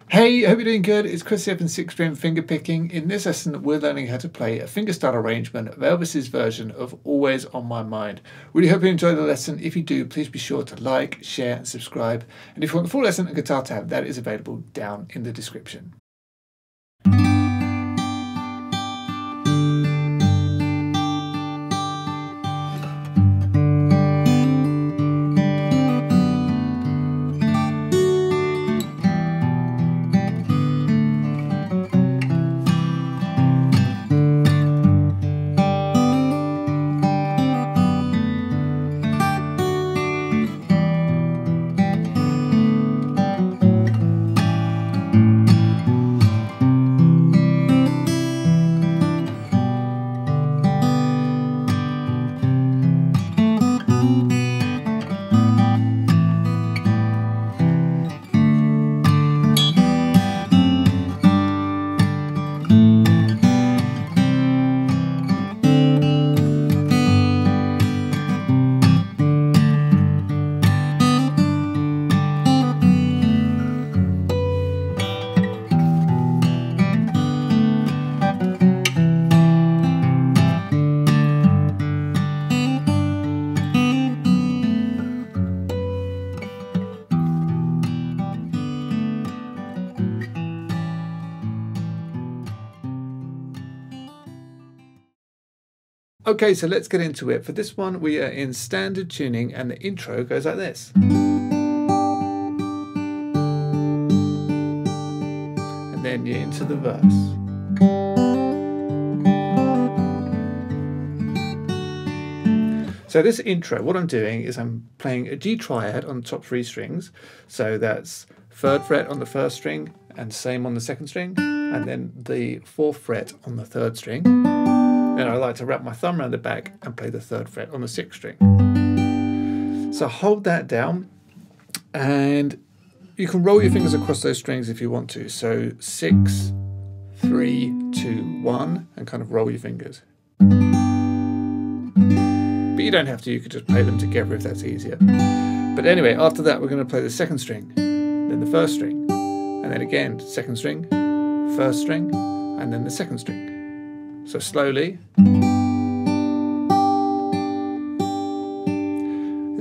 Hey, hope you're doing good. It's Chris here from 6-string Fingerpicking. In this lesson, we're learning how to play a fingerstyle arrangement of Elvis's version of Always on My Mind. Really hope you enjoy the lesson. If you do, please be sure to like, share, and subscribe. And if you want the full lesson and guitar tab, that is available down in the description. Okay, so let's get into it. For this one, we are in standard tuning, and the intro goes like this. And then you're into the verse. So this intro, what I'm doing is I'm playing a G triad on the top 3 strings. So that's 3rd fret on the 1st string, and same on the 2nd string, and then the 4th fret on the 3rd string. And I like to wrap my thumb around the back and play the 3rd fret on the 6th string. So hold that down, and you can roll your fingers across those strings if you want to. So 6, 3, 2, 1, and kind of roll your fingers. But you don't have to, you could just play them together if that's easier. But anyway, after that we're going to play the 2nd string, then the 1st string, and then again 2nd string, 1st string, and then the 2nd string. So slowly.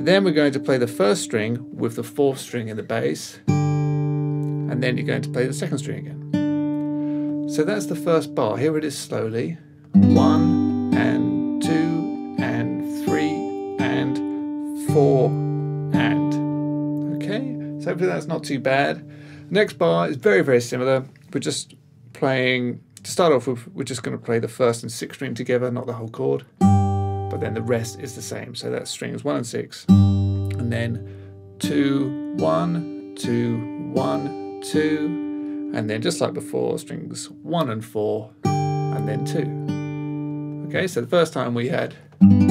Then we're going to play the 1st string with the 4th string in the bass, and then you're going to play the 2nd string again. So that's the first bar. Here it is slowly. 1 and 2 and 3 and 4 and. Okay, so hopefully that's not too bad. Next bar is very, very similar. We're just playing. To start off with, we're just going to play the 1st and 6th string together, not the whole chord. But then the rest is the same. So that's strings 1 and 6. And then 2, 1, 2, 1, 2. And then just like before, strings 1 and 4. And then 2. Okay, so the first time we had. And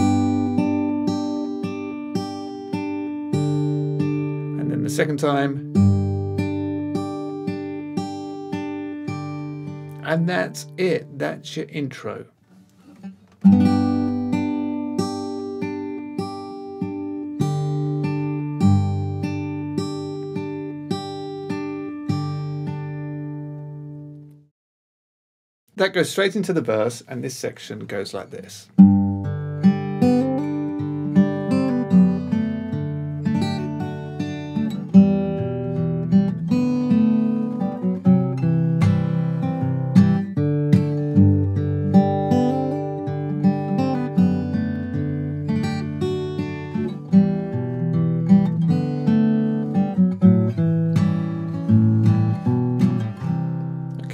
then the second time. And that's it. That's your intro. That goes straight into the verse, and this section goes like this.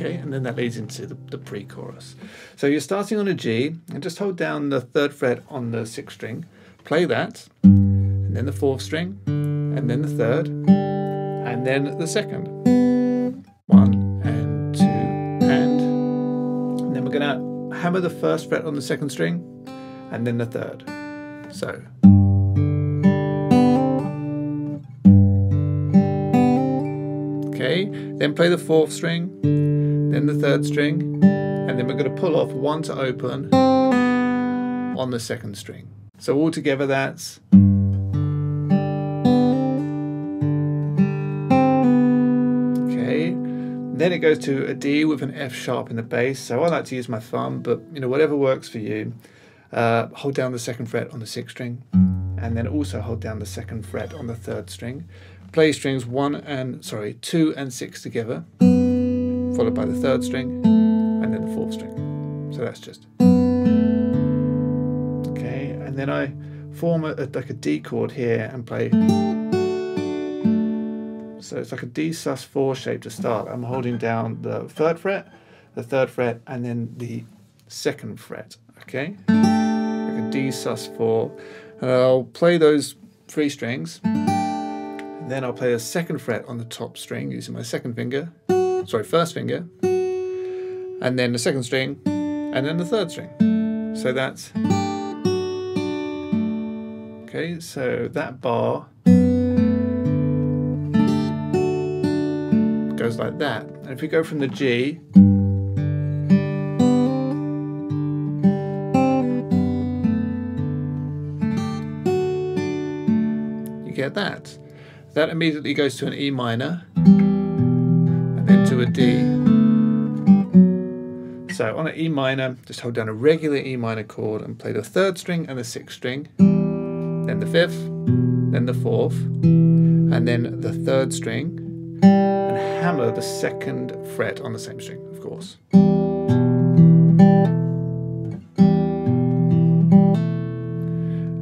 And then that leads into the pre-chorus. So you're starting on a G, and just hold down the 3rd fret on the 6th string, play that, and then the 4th string, and then the 3rd, and then the 2nd. 1 and 2 and then we're going to hammer the 1st fret on the 2nd string, and then the 3rd. So. Okay, then play the 4th string, then the 3rd string, and then we're going to pull off 1 to open on the 2nd string. So all together that's okay. then it goes to a D with an F sharp in the bass. So I like to use my thumb, but you know, whatever works for you. Hold down the 2nd fret on the 6th string, and then also hold down the 2nd fret on the 3rd string. Play strings 2 and 6 together, followed by the 3rd string, and then the 4th string. So that's just okay. And then I form like a D chord here and play. So it's like a D sus4 shape to start. I'm holding down the 3rd fret, the 3rd fret, and then the 2nd fret. Okay, like a D sus4, and I'll play those 3 strings. And then I'll play the 2nd fret on the top string using my 1st finger, and then the 2nd string, and then the 3rd string. So that's okay. So that bar goes like that. And if we go from the G, you get that. That immediately goes to an E minor and then to a D. So on an E minor, just hold down a regular E minor chord and play the 3rd string and the 6th string, then the 5th, then the 4th, and then the 3rd string, and hammer the 2nd fret on the same string, of course.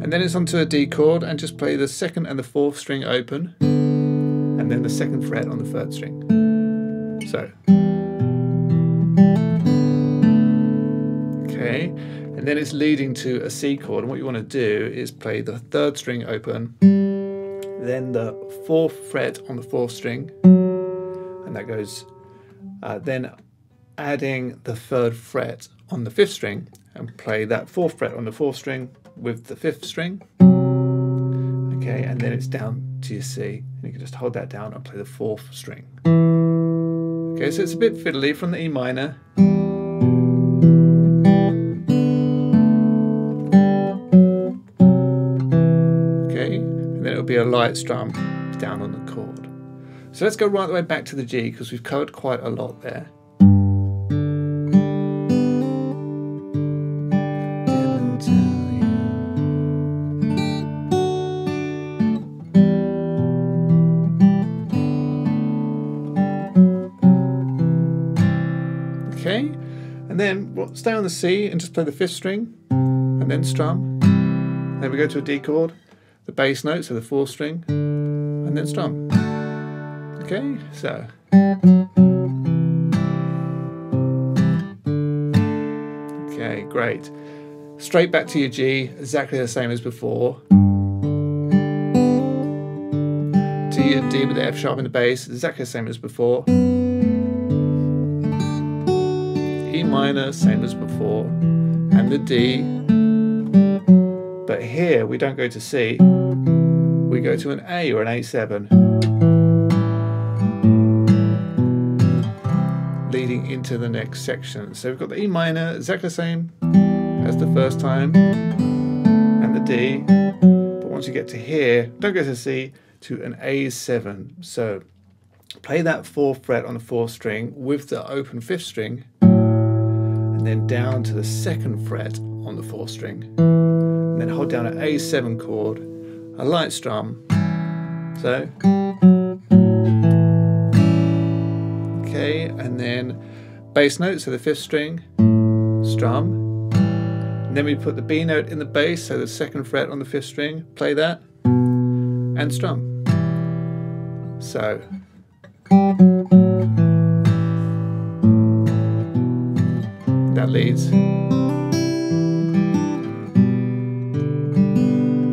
And then it's onto a D chord and just play the 2nd and the 4th string open, and then the 2nd fret on the 3rd string. So, okay, and then it's leading to a C chord, and what you want to do is play the 3rd string open, then the 4th fret on the 4th string, and that goes, then adding the 3rd fret on the 5th string, and play that 4th fret on the 4th string with the 5th string. Okay, and then it's down to your C, and you can just hold that down and play the 4th string. Okay, so it's a bit fiddly from the E minor. Okay, and then it'll be a light strum down on the chord. So let's go right the way back to the G, because we've covered quite a lot there. Okay, and then we'll stay on the C and just play the 5th string, and then strum. Then we go to a D chord, the bass note, so the 4th string, and then strum. Okay, so. Okay, great. Straight back to your G, exactly the same as before. To your D with the F sharp in the bass, exactly the same as before. E minor, same as before, and the D. But here we don't go to C, we go to an A or an A7, leading into the next section. So we've got the E minor, exactly the same as the first time, and the D. But once you get to here, don't go to C, to an A7. So play that 4th fret on the 4th string with the open 5th string, and then down to the 2nd fret on the 4th string, and then hold down an A7 chord, a light strum. So, okay, and then bass note, so the 5th string, strum, and then we put the B note in the bass, so the 2nd fret on the 5th string, play that, and strum. So, that leads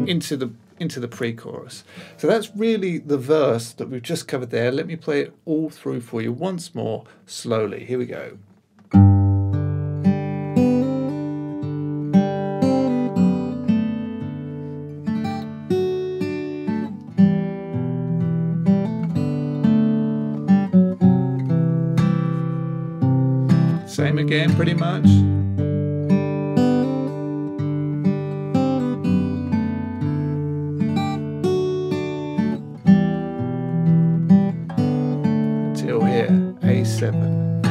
into the pre-chorus. So that's really the verse that we've just covered there. Let me play it all through for you once more slowly. Here we go. Same again, pretty much. Until here, A7. 7.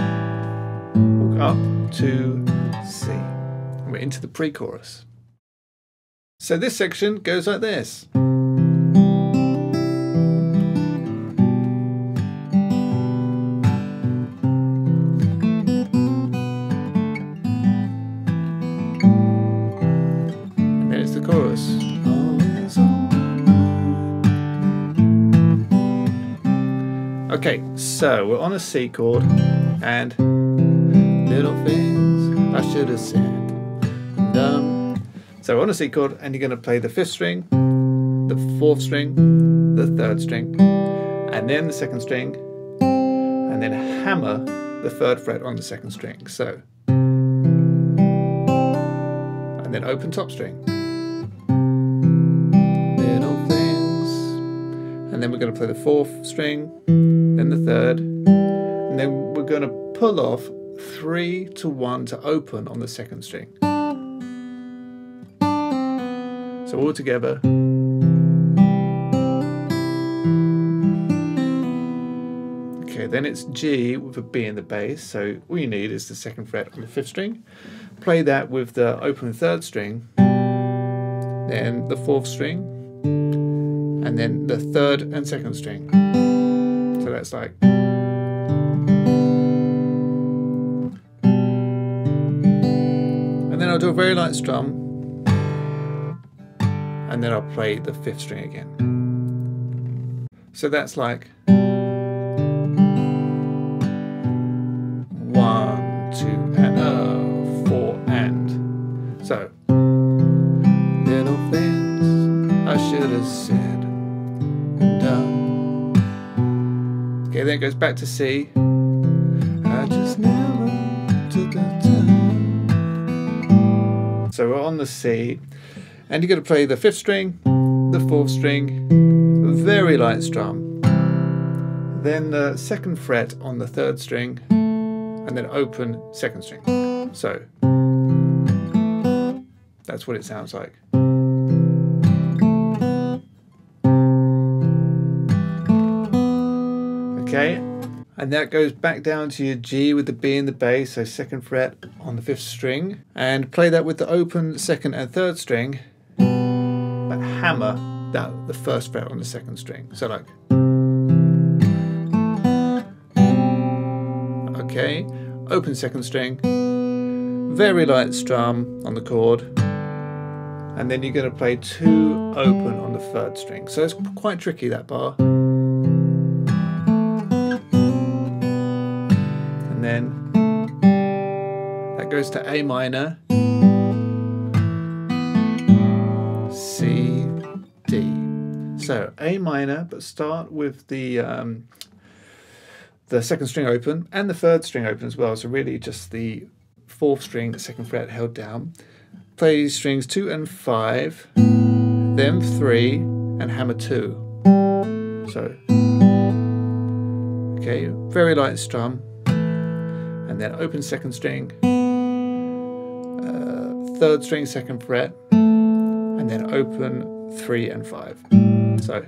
Walk up to C. And we're into the pre-chorus. So this section goes like this. And then it's the chorus. Okay, so we're on a C chord, and little things I should have said and done. So we're on a C chord, and you're going to play the 5th string, the 4th string, the 3rd string, and then the 2nd string, and then hammer the 3rd fret on the 2nd string. So, and then open top string. Little things, and then we're going to play the 4th string, then the 3rd, and then we're going to pull off 3 to 1 to open on the 2nd string. So all together. Okay, then it's G with a B in the bass, so all you need is the 2nd fret on the 5th string. Play that with the open 3rd string, then the 4th string, and then the 3rd and 2nd string. So that's like. And then I'll do a very light strum, and then I'll play the 5th string again. So that's like 1, 2, and 4, and. So, little things I should have said and done. Okay, then it goes back to C. I just never took the time. So we're on the C, and you're going to play the 5th string, the 4th string, very light strum, then the 2nd fret on the 3rd string, and then open 2nd string. So that's what it sounds like. Okay, and that goes back down to your G with the B in the bass, so 2nd fret on the 5th string, and play that with the open 2nd and 3rd string, but hammer the 1st fret on the 2nd string. So like. Okay, open 2nd string, very light strum on the chord, and then you're going to play 2 open on the 3rd string. So it's quite tricky, that bar. And then that goes to A minor, C, D. So A minor, but start with the 2nd string open and the 3rd string open as well. So really just the 4th string, the 2nd fret held down. Play strings 2 and 5, then 3, and hammer 2. So, okay, very light strum, and then open 2nd string, 3rd string, 2nd fret, and then open 3 and 5. So,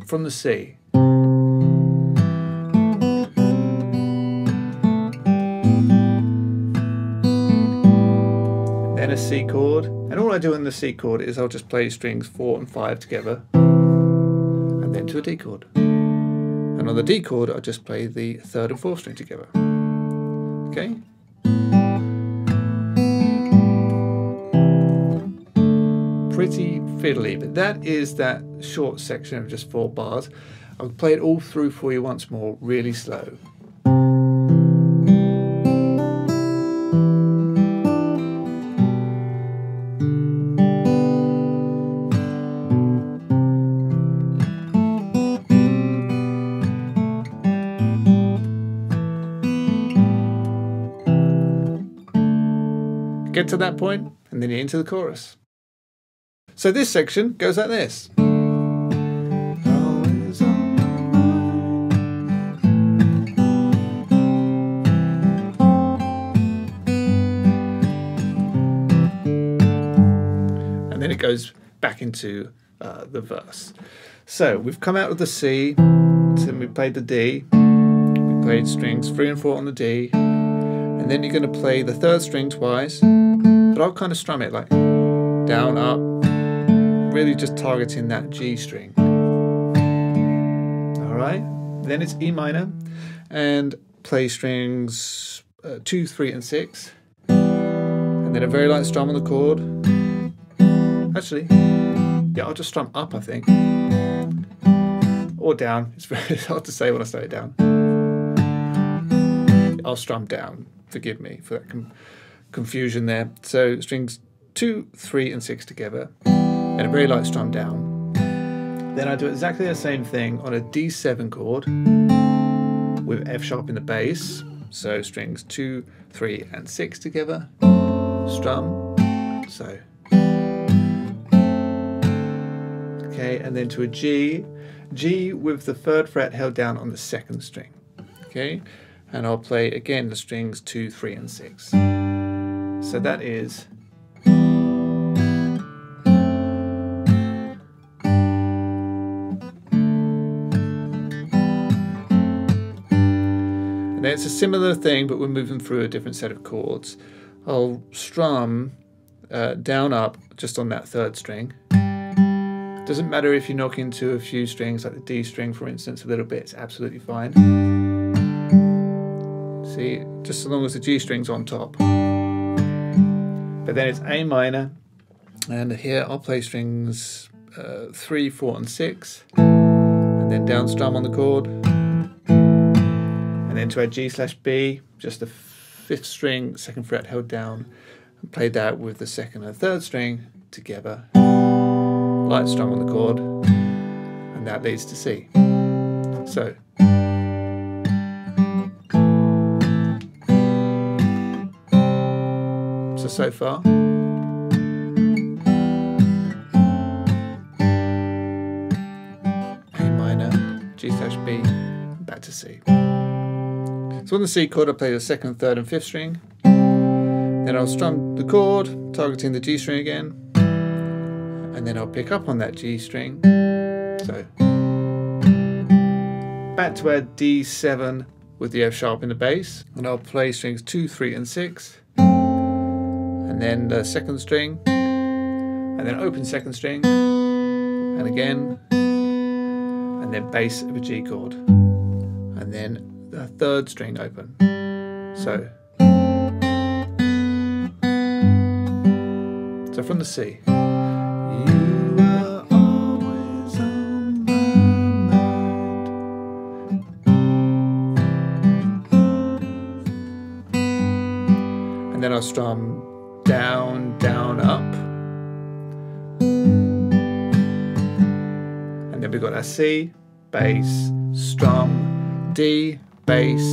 from the C. Then a C chord, and all I do in the C chord is I'll just play strings 4 and 5 together, and then to a D chord. And on the D chord I'll just play the 3rd and 4th string together. Okay? Pretty fiddly, but that is that short section of just 4 bars. I'll play it all through for you once more, really slow. Get to that point, and then you're into the chorus. So this section goes like this. And then it goes back into the verse. So we've come out of the C, then we played the D, we played strings 3 and 4 on the D, and then you're going to play the third string twice, but I'll kind of strum it like down, up, really just targeting that G string. Alright, then it's E minor, and play strings 2, 3 and 6, and then a very light strum on the chord. Actually, yeah, I'll just strum up, I think, or down. It's very hard to say when I start it down. I'll strum down, forgive me for that confusion there. So strings 2, 3 and 6 together, and a very light strum down. Then I do exactly the same thing on a D7 chord with F sharp in the bass. So strings 2, 3 and 6 together, strum, so. Okay, and then to a G with the 3rd fret held down on the 2nd string. Okay, and I'll play again the strings 2, 3 and 6. So that is and it's a similar thing, but we're moving through a different set of chords. I'll strum down, up, just on that 3rd string. Doesn't matter if you knock into a few strings, like the D string, for instance, a little bit, it's absolutely fine. See, just as long as the G string's on top. But then it's A minor, and here I'll play strings 3, 4 and 6, and then down strum on the chord, and then to a G/B, just the 5th string, 2nd fret held down, and play that with the 2nd and 3rd string together, light strum on the chord, and that leads to C. So so far. A minor, G/B, back to C. So on the C chord I play the 2nd, 3rd and 5th string. Then I'll strum the chord, targeting the G string again. And then I'll pick up on that G string. So back to our D7 with the F sharp in the bass. And I'll play strings 2, 3 and 6. And then the 2nd string. And then open 2nd string. And again. And then bass of a G chord. And then the 3rd string open. So from the C. You are always on my mind. And then I'll strum down, down, up. And then we've got our C, bass, strum, D, bass,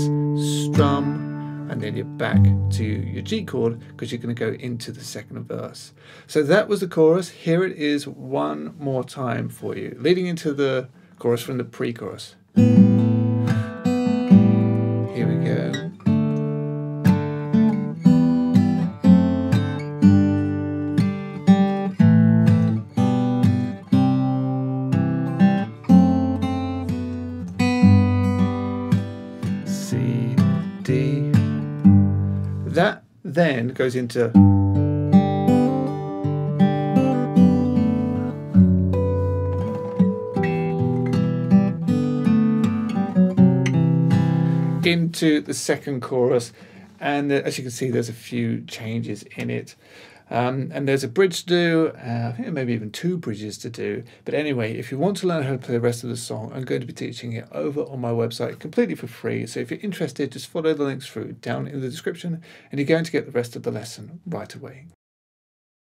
strum, and then you're back to your G chord because you're going to go into the 2nd verse. So that was the chorus. Here it is one more time for you, leading into the chorus from the pre-chorus. Here we go. C, D. That then goes into the 2nd chorus, and as you can see there's a few changes in it, and there's a bridge to do. I think there may be even 2 bridges to do, but anyway, if you want to learn how to play the rest of the song, I'm going to be teaching it over on my website completely for free. So if you're interested, just follow the links through down in the description and you're going to get the rest of the lesson right away.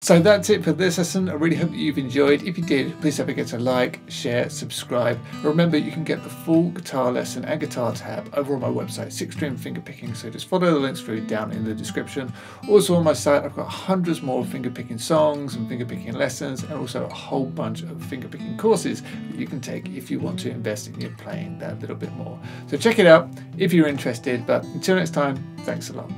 So that's it for this lesson. I really hope that you've enjoyed. If you did, please don't forget to like, share, subscribe. And remember, you can get the full guitar lesson and guitar tab over on my website, 6string Fingerpicking. So just follow the links through down in the description. Also on my site, I've got hundreds more fingerpicking songs and fingerpicking lessons, and also a whole bunch of fingerpicking courses that you can take if you want to invest in your playing that little bit more. So check it out if you're interested. But until next time, thanks a lot.